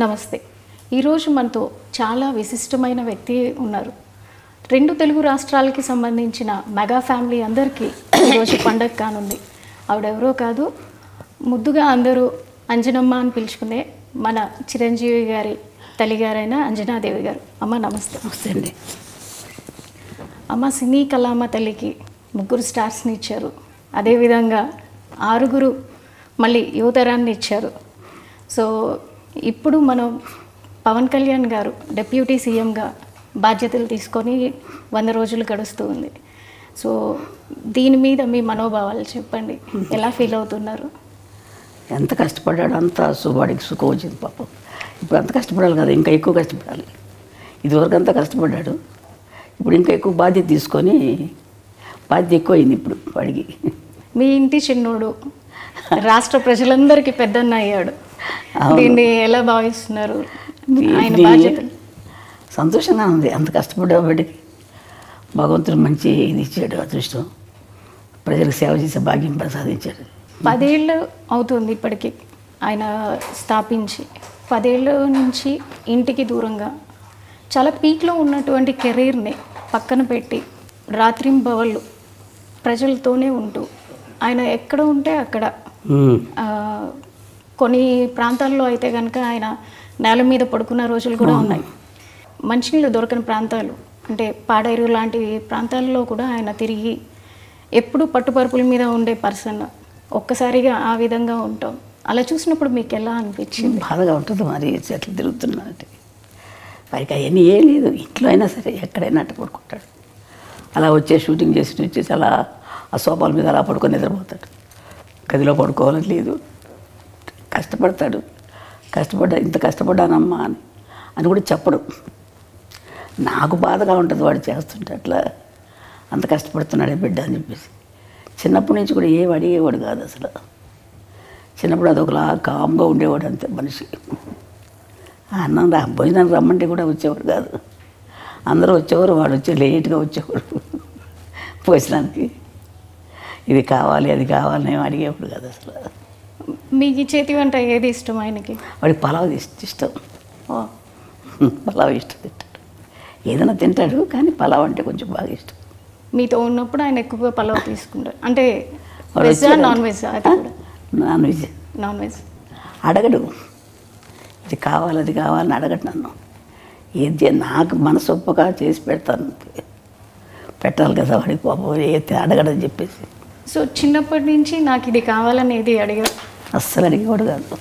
నమస్తే. ఈరోజు మనతో చాలా విశిష్టమైన వ్యక్తి ఉన్నారు. 2 తెలుగు రాష్ట్రాలకి సంబంధించిన మెగా ఫ్యామిలీ అందరికీ ఈరోజు పండగ కానుంది. ఆవిడెవరో కాదు, ముద్దుగా అందరూ అంజనమ్మ అని పిలుచుకునే మన చిరంజీవి గారి తల్లిగారైన అంజనాదేవి గారు. అమ్మ నమస్తే. నమస్తే అండి. అమ్మ సినీ కళామ తల్లికి 3 స్టార్స్ని ఇచ్చారు. అదేవిధంగా 6 మళ్ళీ యువతరాన్ని ఇచ్చారు. సో ఇప్పుడు మనం పవన్ కళ్యాణ్ గారు డిప్యూటీ సీఎంగా బాధ్యతలు తీసుకొని 100 రోజులు గడుస్తూ ఉంది. సో దీని మీద మీ మనోభావాలు చెప్పండి, ఎలా ఫీల్ అవుతున్నారు? ఎంత కష్టపడ్డాడు అంత సువాడికి సుఖం వచ్చింది పాపం. ఇప్పుడు అంత కష్టపడాలి కదా, ఇంకా ఎక్కువ కష్టపడాలి. ఇదివరకు అంతా కష్టపడ్డాడు, ఇప్పుడు ఇంకా ఎక్కువ బాధ్యత తీసుకొని బాధ్యత ఎక్కువ అయింది ఇప్పుడు వాడికి. మీ ఇంటి చిన్నోడు రాష్ట్ర ప్రజలందరికీ పెద్దన్న అయ్యాడు. దీన్ని ఎలా భావిస్తున్నారు? ఆయన బాధ్యతలు సంతోషంగా ఉంది. అంత కష్టపడ్డా వాడికి భగవంతుడు మంచి ఇది ఇచ్చాడు, అదృష్టం. ప్రజలకు సేవ చేసే భాగ్యం ప్రసాదించాడు. 10 ఏళ్ళు అవుతుంది ఇప్పటికి ఆయన స్థాపించి. 10 ఏళ్ళ నుంచి ఇంటికి దూరంగా చాలా పీక్లో ఉన్నటువంటి కెరీర్ని పక్కన పెట్టి రాత్రింబవళ్ళు ప్రజలతోనే ఉంటూ ఆయన ఎక్కడ ఉంటే అక్కడ, కొన్ని ప్రాంతాల్లో అయితే కనుక ఆయన నేల మీద పడుకున్న రోజులు కూడా ఉన్నాయి. మంచినీళ్ళు దొరకని ప్రాంతాలు అంటే పాడేరు లాంటి ప్రాంతాల్లో కూడా ఆయన తిరిగి ఎప్పుడు పట్టుపరుపుల మీద ఉండే పర్సన్. ఒక్కసారిగా ఆ విధంగా ఉంటాం. అలా చూసినప్పుడు మీకు ఎలా అనిపించింది? బాధగా ఉంటుంది. మరి చెట్లు తిరుగుతున్నానంటే వారికి అవన్నీ ఏం లేదు. ఇంట్లో అయినా సరే ఎక్కడైనా అట్ట పడుకుంటాడు. అలా షూటింగ్ చేసి వచ్చేసి అలా ఆ సోఫాల మీద అలా పడుకొని నిద్రపోతాడు. గదిలో పడుకోవాలని లేదు. కష్టపడతాడు. ఇంత కష్టపడ్డానమ్మా అని కూడా చెప్పడు. నాకు బాధగా ఉంటుంది వాడు చేస్తుంటే, అట్లా అంత కష్టపడుతున్నాడే బిడ్డ అని చెప్పేసి. చిన్నప్పటి నుంచి కూడా ఏం అడిగేవాడు కాదు అసలు. చిన్నప్పుడు అదొకలా కామ్గా ఉండేవాడు అంతే మనిషి. అన్నం భోజనానికి రమ్మంటే కూడా వచ్చేవాడు కాదు. అందరూ వచ్చేవారు, వాడు లేట్గా వచ్చేవాడు భోజనానికి. ఇది కావాలి అది కావాలని ఏమి అడిగేవాడు కాదు అసలు. మీకు చేతి వంట ఏది ఇష్టం ఆయనకి? వాడికి పలావ్ ఇష్టం. పలావ్ ఇష్టం తింటాడు. ఏదైనా తింటాడు కానీ పలావ్ అంటే కొంచెం బాగా ఇష్టం. మీతో ఉన్నప్పుడు ఆయన ఎక్కువగా పలావ్ తీసుకుంటారు అంటే వెజ్జా non veg? Non veg. Non veg అడగడు. ఇది కావాలి అది కావాలని అడగడు నన్ను. ఏది నాకు మనసు ఒప్పగా చేసి పెడతాను. పెట్టాలి కదా వాడికి పాపం, ఏది అడగడని చెప్పేసి. సో చిన్నప్పటి నుంచి నాకు ఇది కావాలని ఏది అడిగాడు? అస్సలు అడిగేవాడు కాదు.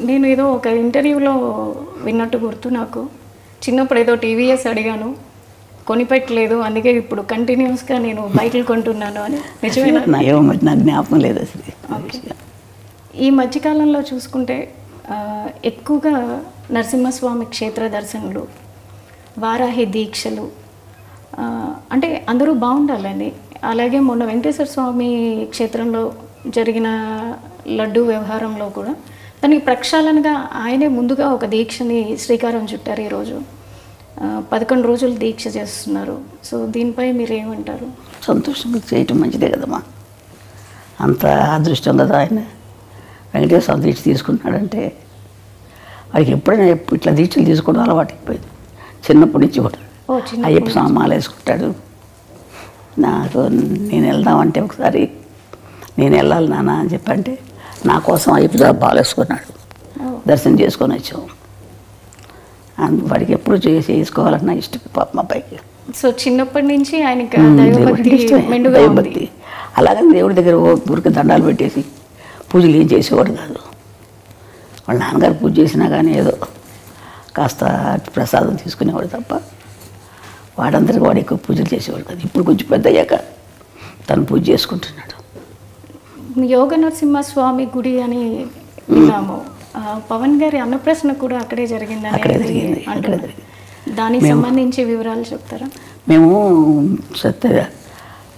నేను ఏదో ఒక ఇంటర్వ్యూలో విన్నట్టు గుర్తు నాకు. చిన్నప్పుడు ఏదో టీవీఎస్ అడిగాను, కొనిపెట్టలేదు, అందుకే ఇప్పుడు కంటిన్యూస్గా నేను బైకులు కొంటున్నాను అని. నిజమేనా? ఏమో మరి నాకు జ్ఞాపకం లేదు అసలు. ఈ మధ్యకాలంలో చూసుకుంటే ఎక్కువగా నరసింహస్వామి క్షేత్ర దర్శనలు, వారాహి దీక్షలు, అంటే అందరూ బాగుండాలని. అలాగే మొన్న వెంకటేశ్వర స్వామి క్షేత్రంలో జరిగిన లడ్డు వ్యవహారంలో కూడా దానికి ప్రక్షాళనగా ఆయనే ముందుగా ఒక దీక్షని శ్రీకారం చుట్టారు. ఈరోజు 11 రోజులు దీక్ష చేస్తున్నారు. సో దీనిపై మీరు ఏమంటారు? సంతోషంగా చేయటం మంచిదే కదమ్మా. అంత అదృష్టం కదా ఆయన. వెంకటేశ్వర స్వామి దీక్ష తీసుకుంటున్నాడంటే వాడికి ఎప్పుడైనా ఇట్లా దీక్షలు తీసుకోవడం అలవాటు అయిపోయింది చిన్నప్పటి నుంచి కూడా. అయ్యప్ప స్వామి మాల వేసుకుంటాడు. నాకు నేను వెళ్దామంటే ఒకసారి నేను వెళ్ళాలి నాన్న అని చెప్పంటే నా కోసం అయ్యప్ప స్వామి మాల వేసుకున్నాడు. దర్శనం చేసుకొని వచ్చాం. వాడికి ఎప్పుడు చేసుకోవాలన్నా ఇష్టం పాప మా పైకి. సో చిన్నప్పటి నుంచి ఆయనకి దైవభక్తి. అలాగని దేవుడి దగ్గర ఊరికి దండాలు పెట్టేసి పూజలు ఏం చేసేవాడు కాదు. వాళ్ళ నాన్నగారు పూజ చేసినా కానీ ఏదో కాస్త ప్రసాదం తీసుకునేవాడు తప్ప వాడందరికీ వాడు ఎక్కువ పూజలు చేసేవాడు కాదు. ఇప్పుడు కొంచెం పెద్ద అయ్యాక తను పూజ చేసుకుంటున్నాడు. యోగ నరసింహస్వామి గుడి అని విన్నాము. పవన్ గారి అన్నప్రసన్న కూడా అక్కడే జరిగింది. అక్కడే జరిగింది. దానికి సంబంధించి వివరాలు చెప్తారా? మేము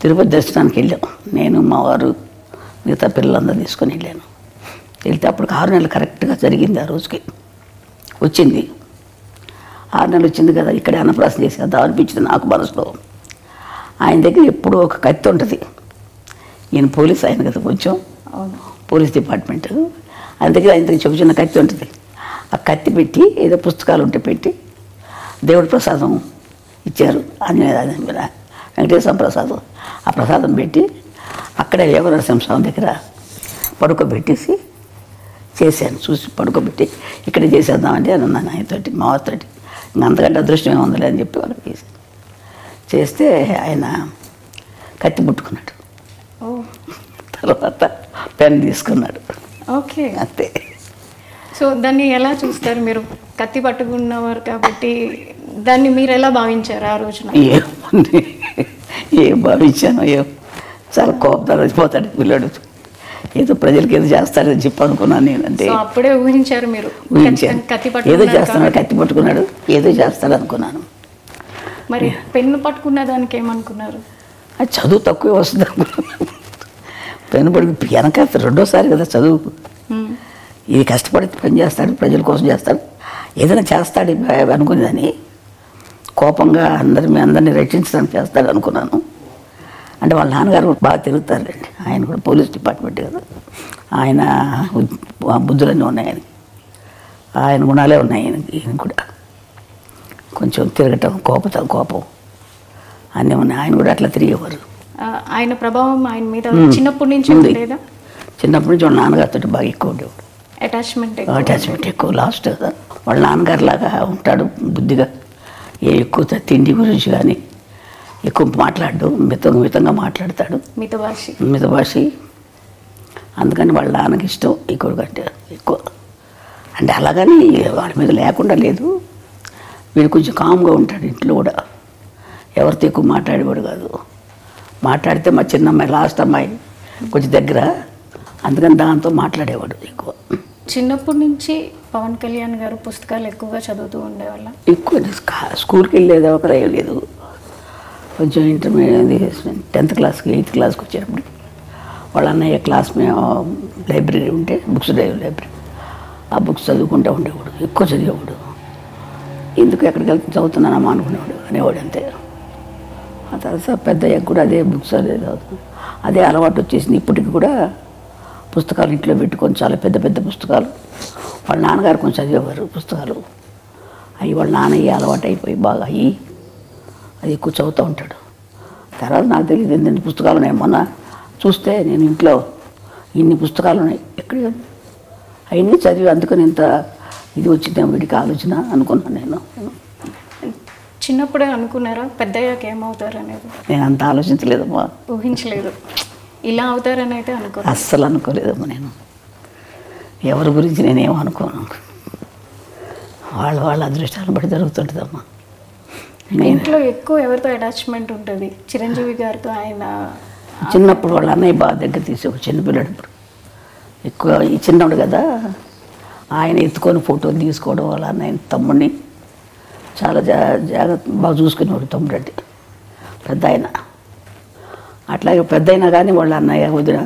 తిరుపతి దర్శనానికి వెళ్ళాం. నేను మా వారు మిగతా పిల్లలందరూ తీసుకొని వెళ్ళాను. వెళ్తే అప్పుడు 6 నెలలు కరెక్ట్గా జరిగింది. ఆ రోజుకి వచ్చింది. 6 నెలలు వచ్చింది కదా, ఇక్కడే అన్నప్రాసన చేసేద్దాం అనిపించింది నాకు మనసులో. ఆయన దగ్గర ఎప్పుడూ ఒక కత్తి ఉంటుంది. ఈయన పోలీస్ ఆయన కదా, కొంచెం పోలీస్ డిపార్ట్మెంట్. అందుకే ఇంతకు చిన్న కత్తి ఉంటుంది. ఆ కత్తి పెట్టి ఏదో పుస్తకాలు ఉంటే పెట్టి దేవుడి ప్రసాదం ఇచ్చారు. వెంకటేశ్వర ప్రసాదం. ఆ ప్రసాదం పెట్టి అక్కడే యోగ నరసింహస్వామి దగ్గర పడుకోబెట్టేసి చేశాను. చూసి పడుకోబెట్టి ఇక్కడే చేసేద్దామంటే అని అన్నాను ఆయనతోటి, మా వారితోటి. ఇంకా అంతకంటే అదృష్టం ఏముందిలే అని చెప్పి వాళ్ళకి చేశాను. చేస్తే ఆయన కత్తి పుట్టుకున్నాడు. తర్వాత పెన్ తీసుకున్నాడు. ఓకే, అంతే. సో దాన్ని ఎలా చూస్తారు మీరు? కత్తి పట్టుకున్నవారు కాబట్టి దాన్ని మీరు ఎలా భావించారు ఆ రోజున? ఏముంది, ఏం భావించాను, చాలా కోపం వచ్చిపోతాడు పిల్లడు. ఏదో ప్రజలకి ఏదో చేస్తాడని చెప్పి అనుకున్నాను నేను. అంటే అప్పుడే ఊహించారు మీరు? ఊహించాను, ఏదో చేస్తున్నాడు, కత్తి పట్టుకున్నాడు, ఏదో చేస్తాడు అనుకున్నాను. మరి పెన్ను పట్టుకున్న దానికి ఏమనుకున్నారు? అది చదువు తక్కువే వస్తుంది అనుకున్నాను. పెన్ను పడుకు వెనక రెండోసారి కదా చదువు. ఇది కష్టపడి పని చేస్తాడు, ప్రజల కోసం చేస్తాడు, ఏదైనా చేస్తాడు అనుకునేదని. కోపంగా అందరినీ రక్షించడానికి చేస్తాడు అనుకున్నాను. అంటే వాళ్ళ నాన్నగారు బాగా తిరుగుతారండి. ఆయన కూడా పోలీస్ డిపార్ట్మెంట్ కదా. ఆయన బుద్ధులన్నీ ఉన్నాయి ఆయనకి, ఆయన గుణాలే ఉన్నాయి ఈయన కూడా. కొంచెం తిరగటం, కోపం అన్నీ ఉన్నాయి. ఆయన కూడా అట్లా తిరిగేవారు. ఆయన ప్రభావం ఆయన మీద చిన్నప్పటి నుంచి ఉండేదా? చిన్నప్పటి నుంచి వాళ్ళ నాన్నగారితో బాగా ఎక్కువ ఉండేవాడు. అటాచ్మెంట్ ఎక్కువ. లాస్ట్ కదా వాళ్ళ నాన్నగారు లాగా ఉంటాడు, బుద్ధిగా. ఎక్కువ తిండి గురించి కానీ ఎక్కువ మాట్లాడు, మితంగా మాట్లాడతాడు, మితభాషి. అందుకని వాళ్ళ నాన్నకి ఇష్టం ఎక్కువ కంటే ఎక్కువ. అంటే అలాగని వాళ్ళ మీద లేకుండా లేదు. వీడు కొంచెం కామ్గా ఉంటాడు ఇంట్లో కూడా, ఎవరితో ఎక్కువ మాట్లాడేవాడు కాదు. మాట్లాడితే మా చిన్న అమ్మాయి, లాస్ట్ అమ్మాయి కొంచెం దగ్గర, అందుకని దాంతో మాట్లాడేవాడు ఎక్కువ. చిన్నప్పటి నుంచి పవన్ కళ్యాణ్ గారు పుస్తకాలు ఎక్కువగా చదువుతూ ఉండేవాళ్ళ? ఎక్కువ స్కూల్కి వెళ్ళేది ఒక లేదు. కొంచెం ఇంటర్మీడియట్ 10th క్లాస్కి 8th క్లాస్కి వచ్చేటప్పుడు వాళ్ళ అన్నయ్య క్లాస్ మేము లైబ్రరీ ఉంటే బుక్స్ లైబ్రరీ, ఆ బుక్స్ చదువుకుంటూ ఉండేవాడు, ఎక్కువ చదివేవాడు. ఎందుకు ఎక్కడికి వెళ్తే చదువుతున్నానమ్మా అనుకునేవాడు, అనేవాడు అంతే. ఆ తర్వాత పెద్దయ్యాక కూడా అదే బుక్స్ అదే అలవాటు వచ్చేసింది. ఇప్పటికి కూడా పుస్తకాలు ఇంట్లో పెట్టుకొని, చాలా పెద్ద పుస్తకాలు. వాళ్ళ నాన్నగారు కొంచెం చదివేవారు పుస్తకాలు. అవి వాళ్ళ నాన్నయ్య అలవాటు అయిపోయి బాగా అయ్యి అది ఎక్కువ చదువుతూ ఉంటాడు. తర్వాత నాకు తెలియదు ఎన్ని పుస్తకాలు ఉన్నాయి. మొన్న చూస్తే నేను ఇంట్లో ఇన్ని పుస్తకాలు ఉన్నాయి, ఎక్కడ అవన్నీ చదివి అందుకని ఇంత ఇది వచ్చిందే వీడికి ఆలోచన అనుకున్నాను నేను. చిన్నప్పుడే అనుకున్నారా పెద్దయ్యాక ఏమవుతారు అనేది? నేను అంత ఆలోచించలేదమ్మా, ఊహించలేదు ఇలా అవుతారని అయితే అస్సలు అనుకోలేదమ్మా. నేను ఎవరి గురించి నేనేమో అనుకోను. వాళ్ళ అదృష్టాలను బట్టి జరుగుతుంటుందమ్మా. ఇంట్లో ఎక్కువ ఎవరితో అటాచ్మెంట్ ఉంటుంది? చిరంజీవి గారితో. ఆయన చిన్నప్పుడు వాళ్ళ అన్నయ్య బాగా దగ్గర తీసేవాడు, చిన్నపిల్లడప్పుడు ఎక్కువ. ఈ చిన్నవాడు కదా, ఆయన ఎత్తుకొని ఫోటోలు తీసుకోవడం, వాళ్ళ అన్నయ్య తమ్ముడిని చాలా జాగ్రత్త బాగా చూసుకునేవాడు. తమ్ముడు అంటే పెద్ద ఆయన. అట్లాగే పెద్ద అయినా కానీ వాళ్ళ అన్నయ్య వదిన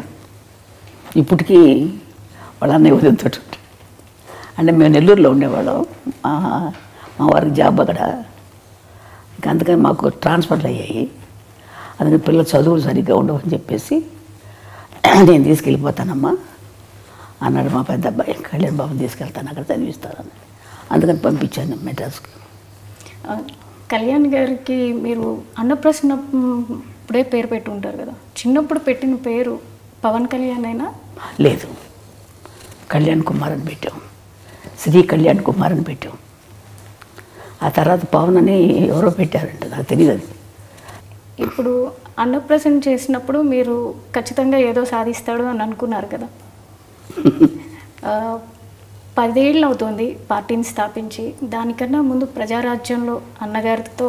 ఇప్పటికీ వాళ్ళ అన్నయ్య వదినతో. అంటే మేము నెల్లూరులో ఉండేవాళ్ళం, మా వారికి జాబ్ అక్కడ. ఇంకా అందుకని మాకు ట్రాన్స్ఫర్లు అయ్యాయి. అందుకని పిల్లలు చదువులు సరిగ్గా ఉండవని చెప్పేసి నేను తీసుకెళ్ళిపోతానమ్మా అన్నాడు మా పెద్ద అబ్బాయి. కళ్యాణ్ బాబు తీసుకెళ్తాను, అక్కడ చదివిస్తానని. అందుకని పంపించాను మెడ్రాస్కి. కళ్యాణ్ గారికి మీరు అన్నప్రసన్న ఇప్పుడే పేరు పెట్టి ఉంటారు కదా, చిన్నప్పుడు పెట్టిన పేరు పవన్ కళ్యాణ్ అయినా? లేదు, కళ్యాణ్ కుమార్ అని పెట్టాం, శ్రీ కళ్యాణ్ కుమార్ అని పెట్టాం. ఆ తర్వాత పవన్ అని ఎవరో పెట్టారంట, నాకు తెలియదు అది. ఇప్పుడు అన్నప్రసన్న చేసినప్పుడు మీరు ఖచ్చితంగా ఏదో సాధిస్తాడు అని అనుకున్నారు కదా. 10 ఏళ్ళు అవుతుంది పార్టీని స్థాపించి. దానికన్నా ముందు ప్రజారాజ్యంలో అన్నగారితో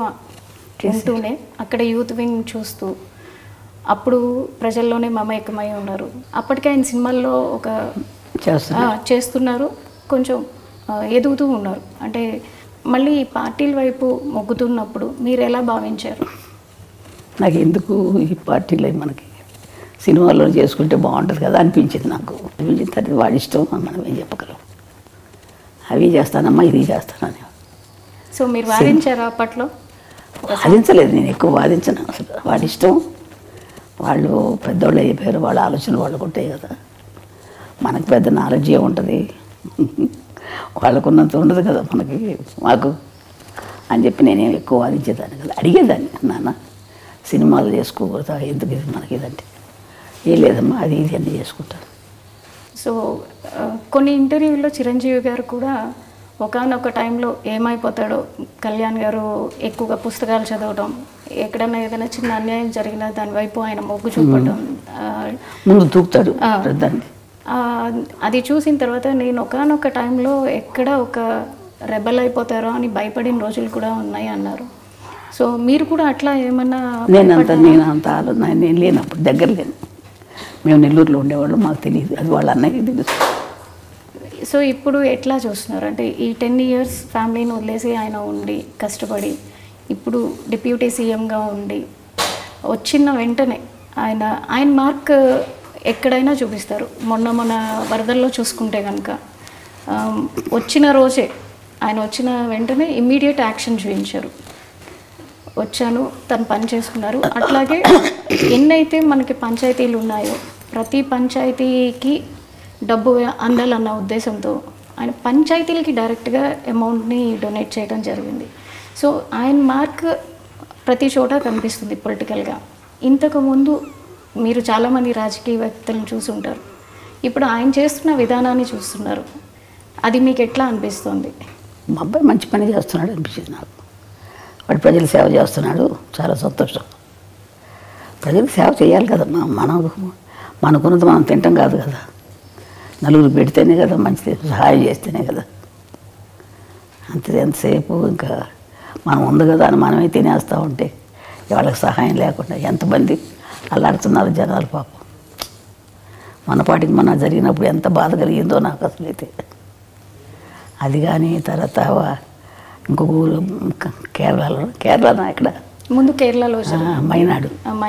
ఉంటూనే అక్కడ యూత్ వింగ్ చూస్తూ అప్పుడు ప్రజల్లోనే మమేకమై ఉన్నారు. అప్పటికే ఆయన సినిమాల్లో ఒక చేస్తున్నారు, కొంచెం ఎదుగుతూ ఉన్నారు. అంటే మళ్ళీ పార్టీల వైపు మొగ్గుతున్నప్పుడు మీరు ఎలా భావించారు? నాకు ఎందుకు ఈ పార్టీలో మనకి సినిమాల్లో చేసుకుంటే బాగుంటుంది కదా అనిపించింది నాకు. అనిపించిన తర్వాత వాడి ఇష్టం, మనం ఏం చెప్పగలం. అవి చేస్తానమ్మా, ఇది చేస్తానని. సో మీరు వాదించారా అప్పట్లో? వాదించలేదు, నేను ఎక్కువ వాదించను అసలు. వాడి ఇష్టం, వాళ్ళు పెద్దవాళ్ళు అయిపోయారు, వాళ్ళ ఆలోచనలు వాళ్ళకు ఉంటాయి కదా. మన మనకు పెద్ద నాలెడ్జ్ ఏముంటుంది, వాళ్ళకున్నంత ఉండదు కదా మనకి మాకు అని చెప్పి నేనేం ఎక్కువ వాదించేదాన్ని కదా. అడిగేదాన్ని, నాన్న సినిమాలు చేసుకోకూడదా, ఎందుకు ఇది మనకి ఇదంటే, ఏం లేదమ్మా అది ఇది అన్నీ చేసుకుంటాను. సో కొన్ని ఇంటర్వ్యూల్లో చిరంజీవి గారు కూడా ఒకానొక టైంలో ఏమైపోతాడో, కళ్యాణ్ గారు ఎక్కువగా పుస్తకాలు చదవడం, ఎక్కడన్నా ఏదైనా చిన్న అన్యాయం జరిగినా దాని వైపు ఆయన మొగ్గు చూపడం, ముందు తూకుతాడు దాన్ని. అది చూసిన తర్వాత నేను ఒకానొక టైంలో ఎక్కడ ఒక రెబల్ అయిపోతారో అని భయపడిన రోజులు కూడా ఉన్నాయి అన్నారు. సో మీరు కూడా అట్లా ఏమన్నా? నేను లేనప్పుడు దగ్గర లేను, మేము నెల్లూరులో ఉండేవాళ్ళు, మాకు తెలియదు, అది వాళ్ళ అన్నయ్యకి తెలుసు. సో ఇప్పుడు ఎట్లా చూస్తున్నారు అంటే ఈ 10 years ఫ్యామిలీని వదిలేసి ఆయన ఉండి కష్టపడి ఇప్పుడు డిప్యూటీ సీఎంగా ఉండి వచ్చిన వెంటనే ఆయన మార్క్ ఎక్కడైనా చూపిస్తారు. మొన్న వరదల్లో చూసుకుంటే కనుక వచ్చిన రోజే ఆయన వచ్చిన వెంటనే ఇమ్మీడియట్ యాక్షన్ చూపించారు. వచ్చాను, తను పని చేసుకున్నారు. అట్లాగే ఎన్నైతే మనకి పంచాయతీలు ఉన్నాయో ప్రతి పంచాయతీకి డబ్బు అందాలన్న ఉద్దేశంతో ఆయన పంచాయతీలకి డైరెక్ట్గా అమౌంట్ని డొనేట్ చేయడం జరిగింది. సో ఆయన మార్క్ ప్రతి చోట కనిపిస్తుంది పొలిటికల్గా. ఇంతకుముందు మీరు చాలామంది రాజకీయ వ్యక్తులను చూసుంటారు, ఇప్పుడు ఆయన చేస్తున్న విధానాన్ని చూస్తున్నారు, అది మీకు ఎట్లా అనిపిస్తుంది? మా అబ్బాయి మంచి పని చేస్తున్నాడు అనిపించింది నాకు. వాడు ప్రజలు సేవ చేస్తున్నాడు, చాలా సంతోషం. ప్రజలకు సేవ చేయాలి కదమ్మా, మనకున్నది మనం తింటాం కాదు కదా, నలుగురు పెడితేనే కదా మంచిది, సహాయం చేస్తేనే కదా. అంతే, ఎంతసేపు ఇంకా మనం ఉంది కదా అని మనమే తినేస్తూ ఉంటే వాళ్ళకి సహాయం లేకుండా ఎంతమంది అల్లాడుతున్నారు జనాలు పాపం. మన పాటికి మన జరిగినప్పుడు ఎంత బాధ కలిగిందో నాకు అసలు అయితే. అది కానీ తర్వాత ఇంకొక ఊరు కేరళలో ఇక్కడ ముందు కేరళలో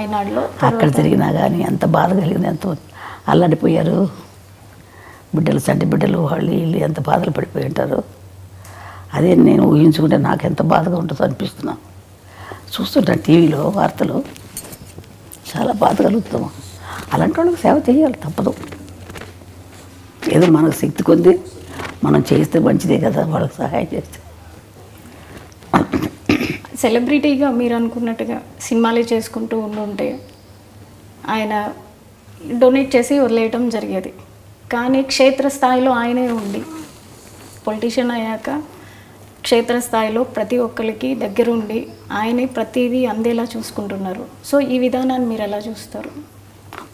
మైనాడులో అక్కడ జరిగినా కానీ ఎంత బాధ కలిగింది, ఎంతో అల్లాడిపోయారు బిడ్డలు, చంటి బిడ్డలు, వాళ్ళు వీళ్ళు ఎంత బాధలు పడిపోయి ఉంటారు. అదే నేను ఊహించుకుంటే నాకు ఎంత బాధగా ఉంటుందో అనిపిస్తున్నాను. చూస్తుంటాను టీవీలో వార్తలు, చాలా బాధ కలుగుతాము. అలాంటి వాళ్ళకి సేవ చేయాలి, తప్పదు. ఏదో మనకు శక్తి కొద్ది మనం చేస్తే మంచిదే కదా, వాళ్ళకి సహాయం చేస్తే. సెలబ్రిటీగా మీరు అనుకున్నట్టుగా సినిమాలే చేసుకుంటూ ఉంటే ఆయన డొనేట్ చేసి వదిలేయటం జరిగేది. కానీ క్షేత్రస్థాయిలో ఆయనే ఉండి పొలిటీషియన్ అయ్యాక క్షేత్రస్థాయిలో ప్రతి ఒక్కరికి దగ్గరుండి ఆయనే ప్రతిదీ అందేలా చూసుకుంటున్నారు. సో ఈ విధానాన్ని మీరు ఎలా చూస్తారు?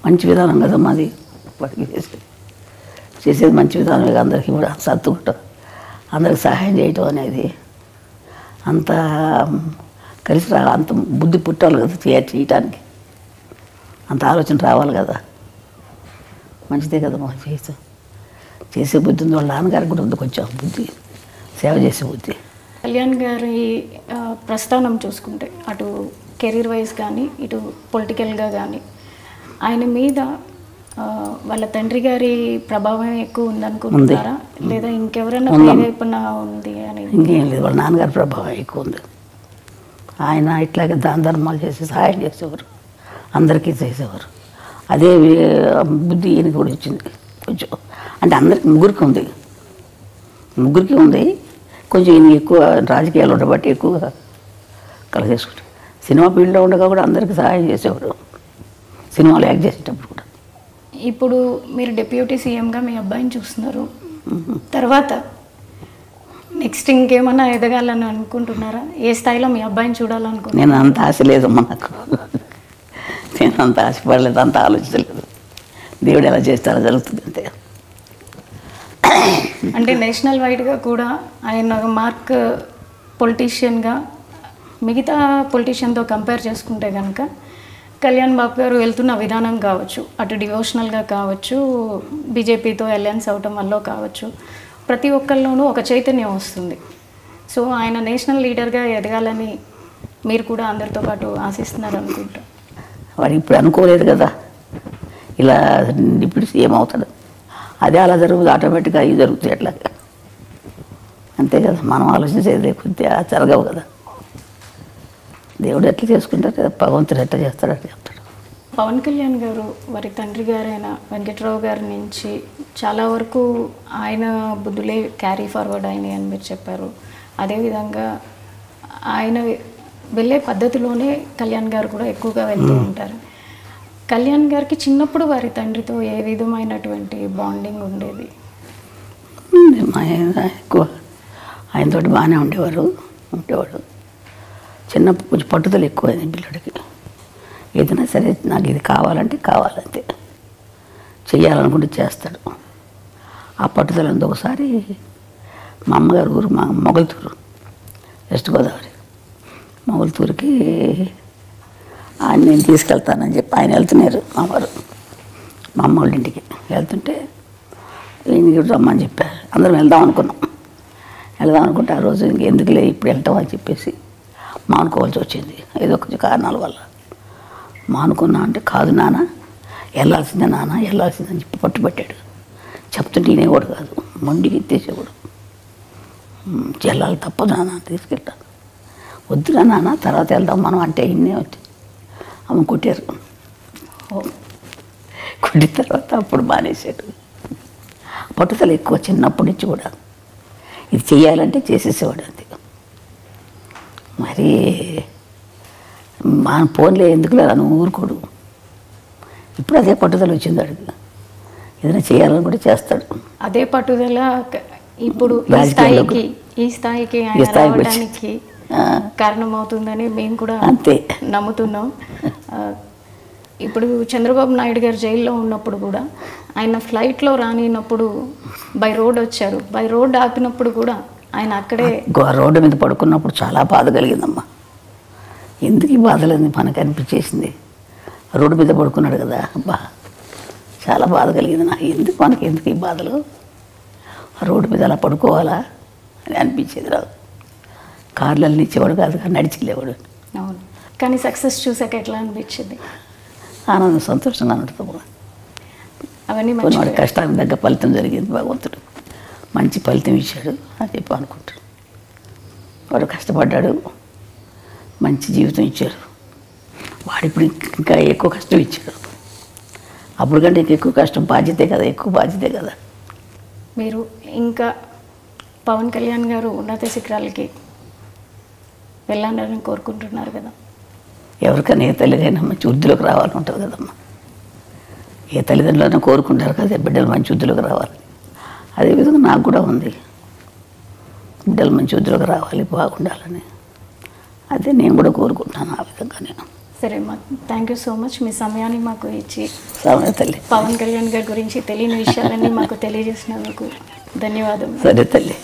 మంచి విధానం కదా మాది, వాటికి చేసేది మంచి విధానమే. అందరికీ కూడా సర్దుకుంటాం, అందరికి సహాయం చేయటం అనేది అంత కలిసి అంత బుద్ధి పుట్టాలి కదా చేయటానికి, అంత ఆలోచన రావాలి కదా. మంచిదే కదా మాకు చేసే బుద్ధి ఉంది. వాళ్ళ నాన్నగారికి కూడా ఉంది కొంచెం బుద్ధి, సేవ చేసే బుద్ధి. కళ్యాణ్ గారి ప్రస్థానం చూసుకుంటే అటు కెరీర్ వైజ్ కానీ ఇటు పొలిటికల్గా కానీ ఆయన మీద వాళ్ళ తండ్రి గారి ప్రభావం ఎక్కువ ఉందనుకుంటున్నారా, లేదా ఇంకెవరైనా ప్రేరేపణ ఉంది అని? ఇంకేం లేదు, వాళ్ళ నాన్నగారి ప్రభావం ఎక్కువ ఉంది. ఆయన ఇట్లాగే దాన ధర్మాలు చేసి సహాయం చేసేవారు, అందరికీ చేసేవారు. అదే బుద్ధి ఈయనకి కూడా వచ్చింది కొంచెం. అంటే అందరికి ముగ్గురికి ఉంది కొంచెం. ఈయన ఎక్కువ రాజకీయాలు ఉండబట్టి ఎక్కువగా కలిసేసుకుంటారు. సినిమా ఫీల్డ్లో ఉండగా కూడా అందరికీ సహాయం చేసేవారు, సినిమాలు యాక్ట్ చేసేటప్పుడు కూడా. ఇప్పుడు మీరు డిప్యూటీ సీఎంగా మీ అబ్బాయిని చూస్తున్నారు, తర్వాత నెక్స్ట్ ఇంకేమన్నా ఎదగాలని అనుకుంటున్నారా? ఏ స్థాయిలో మీ అబ్బాయిని చూడాలనుకుంటున్నారు? నేను అంత ఆశ లేదమ్మా నాకు, నేను అంత ఆశపడలేదు, అంత ఆలోచించలేదు. దేవుడు ఎలా చేస్తారో జరుగుతుంది అంతే. అంటే నేషనల్ వైడ్గా కూడా ఆయన మార్క్ పొలిటీషియన్గా మిగతా పొలిటీషియన్తో కంపేర్ చేసుకుంటే కనుక కళ్యాణ్ బాబు గారు వెళ్తున్న విధానం కావచ్చు, అటు డివోషనల్గా కావచ్చు, బీజేపీతో అలయన్స్ అవటం వల్ల కావచ్చు, ప్రతి ఒక్కరిలోనూ ఒక చైతన్యం వస్తుంది. సో ఆయన నేషనల్ లీడర్గా ఎదగాలని మీరు కూడా అందరితో పాటు ఆశిస్తున్నారు అనుకుంటా. వాడు ఇప్పుడు అనుకోలేదు కదా ఇలా ఇప్పుడు సీఎం అవుతాడు, అదే అలా జరుగుతుంది, ఆటోమేటిక్గా అవి జరుగుతాయి అట్లా. అంతే కదా, మనం ఆలోచించేది కొద్దిగా జరగవు కదా. దేవుడు ఎట్లా చేసుకుంటారు కదా, భగవంతుడు ఎట్లా చేస్తాడు అట్లా చెప్తాడు. పవన్ కళ్యాణ్ గారు వారి తండ్రి గారైన వెంకట్రావు గారి నుంచి చాలా వరకు ఆయన బుద్ధులే క్యారీ ఫార్వర్డ్ అయినాయి అని మీరు చెప్పారు. అదేవిధంగా ఆయన వెళ్ళే పద్ధతిలోనే కళ్యాణ్ గారు కూడా ఎక్కువగా వెళ్తూ ఉంటారు. కళ్యాణ్ గారికి చిన్నప్పుడు వారి తండ్రితో ఏ విధమైనటువంటి బాండింగ్ ఉండేది? మా ఆయన ఎక్కువ ఆయనతోటి బాగానే ఉండేవాడు. చిన్నప్పుడు కొంచెం పట్టుదల ఎక్కువైంది పిల్లడికి. ఏదైనా సరే నాకు ఇది కావాలంటే కావాలంతే, చెయ్యాలనుకుంటే చేస్తాడు. ఆ పట్టుదల ఉంది. ఒకసారి మా అమ్మగారు ఊరు మా మొగల్తూరు, వెస్ట్ గోదావరి, మొగల్తూరుకి ఆయన నేను తీసుకెళ్తానని చెప్పి ఆయన వెళ్తున్నారు. మా వారు మా అమ్మ వాళ్ళ ఇంటికి వెళ్తుంటే ఈయన రమ్మని చెప్పారు. అందరం వెళ్దాం అనుకుంటే ఆ రోజు ఇంకెందుకులే ఇప్పుడు వెళ్తాం అని చెప్పేసి మానుకోవాల్సి వచ్చింది. ఏదో కొంచెం కారణాల వల్ల మానుకున్నా. అంటే కాదు నాన్న, వెళ్ళాల్సిందే నాన్న, వెళ్ళాల్సిందని చెప్పి పట్టుబట్టాడు. చెప్తుంటే ఈయనేవాడు కాదు, మొండికి ఎత్తేసేవాడు. వెళ్ళాలి, తప్పదు నాన్న, తీసుకెళ్తాను. వద్దురా నాన్న, తర్వాత వెళ్దాం మనం అంటే ఇన్నే వచ్చి అమ్మ కొట్టారు. కొట్టిన తర్వాత అప్పుడు మానేశాడు. పట్టుదల ఎక్కువ చిన్నప్పటి నుంచి కూడా. ఇది చెయ్యాలంటే చేసేసేవాడు అంతే. మరి మా ఫోన్లే ఎందుకు లేదా నువ్వు ఊరుకోడు. ఇప్పుడు అదే పట్టుదల వచ్చింది అడిగి. ఏదైనా చేయాలని కూడా చేస్తాడు. అదే పట్టుదల ఇప్పుడు ఈ స్థాయికి ఆయన రావడానికి కారణమవుతుందని మేము కూడా అంతే నమ్ముతున్నాం. ఇప్పుడు చంద్రబాబు నాయుడు గారు జైల్లో ఉన్నప్పుడు కూడా ఆయన ఫ్లైట్లో రానినప్పుడు బై రోడ్ వచ్చారు. బై రోడ్ ఆపినప్పుడు కూడా ఆయన అక్కడే రోడ్డు మీద పడుకున్నప్పుడు చాలా బాధ కలిగిందమ్మా. ఎందుకు ఈ బాధలని మనకు అనిపించేసింది. రోడ్డు మీద పడుకున్నాడు కదా, అబ్బా చాలా బాధ కలిగింది నాకు. ఎందుకు ఈ బాధలు, రోడ్డు మీద అలా పడుకోవాలా అని అనిపించేది. రాదు కార్లలో ఇచ్చేవాడు కాదు, నడిచి వెళ్ళేవాడు. అవును. కానీ సక్సెస్ చూసాక ఎట్లా అనిపించింది? ఆనందం, సంతోషంగా ఉంటుంది. అవన్నీ వాడి కష్టానికి తగ్గ ఫలితం జరిగింది. భగవంతుడు మంచి ఫలితం ఇచ్చాడు అని చెప్పి అనుకుంటాడు. వాడు కష్టపడ్డాడు, మంచి జీవితం ఇచ్చారు. వాడిప్పుడు ఇంకా ఎక్కువ కష్టం ఇచ్చాడు. అప్పుడు కంటే ఎక్కువ కష్టం, బాధ్యతే కదా, ఎక్కువ బాధ్యతే కదా. మీరు ఇంకా పవన్ కళ్యాణ్ గారు ఉన్నత శిఖరాలకి వెళ్ళాలని కోరుకుంటున్నారు కదా. ఎవరికైనా ఏ తల్లిదైనా మంచి వృద్ధిలోకి రావాలని ఉంటుంది కదమ్మా. ఏ తల్లిదండ్రులైనా కోరుకుంటారు కదా బిడ్డలు మంచి వృద్ధిలోకి రావాలి. అదేవిధంగా నాకు కూడా ఉంది, బిడ్డలు మంచి వృద్ధిలోకి రావాలి, బాగుండాలని. అదే నేను కూడా కోరుకుంటున్నాను ఆ విధంగానే. సరే అమ్మా, థ్యాంక్ యూ సో మచ్. మీ సమయాన్ని మాకు ఇచ్చి తల్లి పవన్ కళ్యాణ్ గారి గురించి తెలియని విషయాలన్నీ మాకు తెలియజేసినందుకు ధన్యవాదాలు. సరే తల్లి.